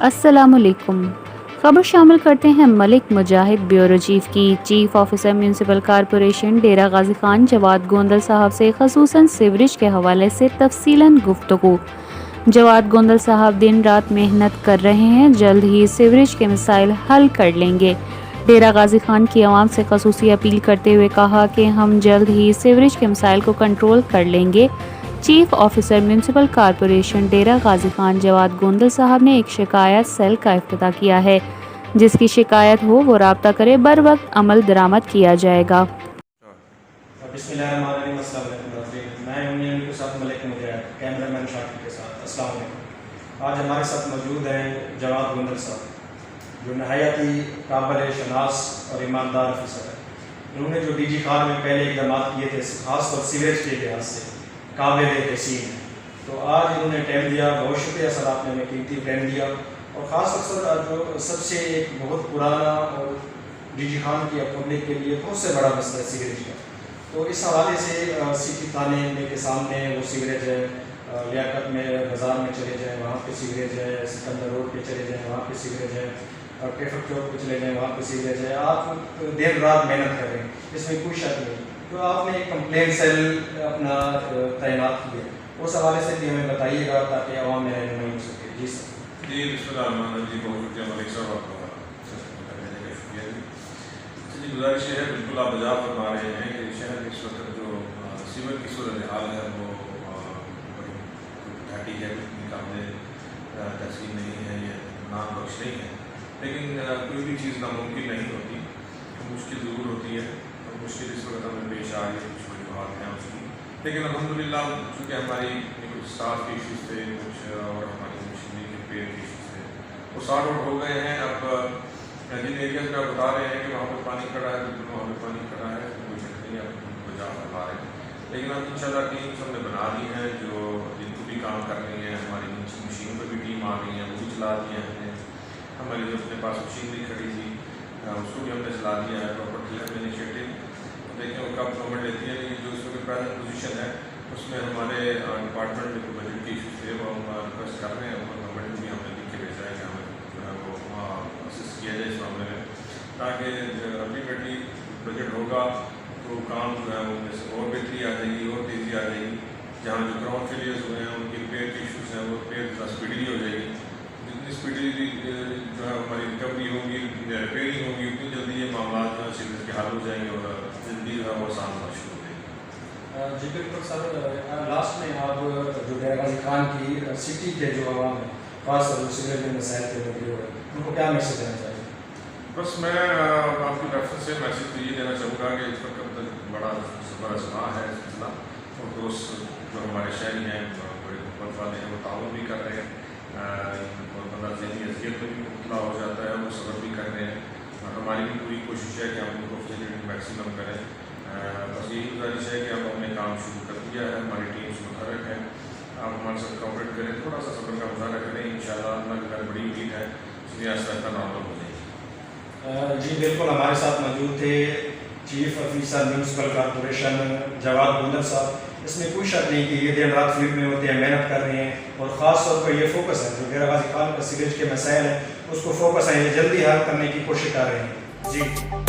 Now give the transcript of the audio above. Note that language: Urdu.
السلام علیکم۔ خبر شامل کرتے ہیں ملک مجاہد بیورو چیف کی۔ Chief officer municipal corporation Dera Ghazi Khan جواد گوندل صاحب سے خصوصاً سیوریج کے حوالے سے تفصیلاً گفتگو۔ جواد گوندل صاحب دن رات محنت کر رہے ہیں، جلد ہی سیوریج کے مسائل حل کر لیں گے۔ ڈیرہ غازی خان کی عوام سے خصوصی اپیل کرتے ہوئے کہا کہ ہم جلد ہی سیوریج کے مسائل کو کنٹرول کر لیں گے۔ Chief officer municipal corporation Dera Ghazi Khan جواد گوندل صاحب نے ایک شکایت سیل کا افتتاح کیا ہے۔ جس کی شکایت ہو وہ رابطہ کرے، بر وقت عمل درآمد کیا جائے گا۔ بسم اللہ الرحمن الرحیم۔ السلام علیکم۔ میں ہوں ان کے ساتھ ملک مجاہد، کیمرہ مین شاکر کے ساتھ۔ السلام علیکم۔ آج ہمارے ساتھ موجود ہیں جواد گوندل صاحب، جو نہایت ہی قابل شناس اور ایماندار افسر ہے۔ انہوں نے جو ڈی جی خان میں پہلے اقدامات کیے تھے، خاص طور سیوریج کے لحاظ سے قابل تحسین ہے۔ تو آج انہوں نے ٹائم دیا، بہت شکریہ سر، آپ نے ہمیں قیمتی ٹائم دیا۔ اور خاص طور سر جو سب سے ایک بہت پرانا اور ڈی جی خان کی پبلک کے لیے بہت سے بڑا مسئلہ ہے سیوریج کا، تو اس حوالے سے سٹی تھانے کے سامنے وہ سیوریج ہے، لیاقت میں بازار میں چلے جائیں وہاں پہ سیوریج ہے، سکندر روڈ پہ چلے جائیں وہاں پہ سیوریج ہے، اور ٹریفک چوک پہ چلے جائیں وہاں پہ سیوریج ہے۔ آپ دن رات محنت کر رہے ہیں، اس میں کوئی شک نہیں۔ تو آپ نے ایک کمپلین سیل اپنا تعینات کیا، اس حوالے سے بھی ہمیں بتائیے گا تاکہ عوام میں رہنمائی ہو سکے۔ جی سر۔ جی بسم اللہ الرحمن الرحیم۔ جی بہت شکریہ ملک صاحب، آپ کا شکریہ جی۔ گزارش یہ ہے، بالکل آپ بجا فرما رہے ہیں کہ شہر میں اس وقت جو سیور کی صورت حال ہے وہ بڑی گھاٹی ہے، قابل تحسین نہیں ہے، یہ نام بخش نہیں ہے۔ لیکن کوئی بھی چیز ناممکن نہیں ہوتی، مشکل ضرور ہوتی ہے، اور مشکل اس وقت ہمیں پیش آ رہی ہے، کچھ وجوہات ہیں اس کی۔ لیکن الحمدللہ چونکہ ہماری کچھ اسٹاف کے ایشوز تھے، کچھ اور ہماری مشینری کے پیڑ کے ایشوز تھے، وہ سارٹ آؤٹ ہو گئے ہیں۔ اب جن ایریاز میں آپ بتا رہے ہیں کہ وہاں پہ پانی کھڑا ہے، بالکل وہاں پہ پانی کھڑا ہے، کوئی شک نہیں، آپ کو جا پا رہے ہیں۔ لیکن اب انشاءاللہ ٹیمس ہم نے بنا دی ہیں جو جن کو بھی کام کر رہی ہیں، ہماری مشینوں پہ بھی ٹیم آ گئی ہیں، وہ بھی چلا دی ہیں ہم نے۔ ہماری جو اپنے پاس مشینری کھڑی تھی اس کو بھی ہم نے چلا دیا ہے، پراپرٹی ہم انیشیٹو دیکھیں وہ کب گورنمنٹ لیتی ہے، لیکن جو اس وقت پریزنٹ پوزیشن ہے اس میں ہمارے ڈپارٹمنٹ میں جو بجٹ کے ایشوز تھے وہ ہم ریکویسٹ کر رہے ہیں، گورنمنٹ کو بھی ہم نے لکھ کے بھیجا ہے کہ ہمیں جو ہے وہ اسسٹ کیا جائے اس معاملے میں، تاکہ الٹیمیٹلی بجٹ ہوگا تو کام جو ہے وہ میں سے اور بہتری آ جائے گی اور تیزی آ جائے گی۔ جہاں جو گراؤنڈ فیلئرز ہوئے ہیں ان کی ریپیئر کے ایشوز ہیں، وہ ریپیئر اسپیڈلی ہو جائے گی۔ جتنی اسپیڈلی جو ہے ہماری ریکوری ہوگی، ریپیئرنگ ہوگی، اتنی جلدی یہ معاملات جو ہے سیوریج کے حل ہو جائیں گے اور زندگی جو ہے وہ آسان ہونا شروع ہو جائے گی۔ جی بالکل سر، لاسٹ میں آپ جو ڈیرہ غازی خان کی سٹی کے جو عوام ہیں، خاص طور سے سیوریج کے مسائل کے لگے ہوئے ہیں، ان کو کیا میسج دینا چاہیے؟ بس میں آپ کی ریفرنس سے میسج تو یہ دینا چاہوں گا کہ اس وقت بڑا زبردست ہے سلسلہ، اور دوست جو ہمارے شہری ہیں بڑے محبت والے ہیں، وہ تعاون بھی کر رہے ہیں، بہت بڑا ذہنی اذیت میں بھی مبتلا ہو جاتا ہے، وہ صبر بھی کر رہے ہیں، اور ہماری بھی پوری کوشش ہے کہ ہم ان کو فیسیلیٹی میکسیمم کریں۔ بس یہی گزارش ہے کہ اب ہم نے کام شروع کر دیا ہے، ہماری ٹیمس متحرک ہیں، آپ ہمارے ساتھ کوآپریٹ کریں، تھوڑا سا صبر کا مظاہرہ کریں، انشاءاللہ اللہ کی بڑی امید ہے اس لیے آہستہ آہستہ نارمل ہو جائے گی۔ جی بالکل، ہمارے ساتھ موجود تھے چیف آفیسر میونسپل کارپوریشن جواد گوندل صاحب۔ اس میں کوئی شک نہیں کہ یہ دن رات فیلڈ میں ہوتے ہیں، محنت کر رہے ہیں، اور خاص طور پر یہ فوکس ہے جو ڈیرہ غازی خان کا سیوریج کے مسائل ہیں اس کو فوکس ہے، یہ جلدی حل کرنے کی کوشش کر رہے ہیں۔ جی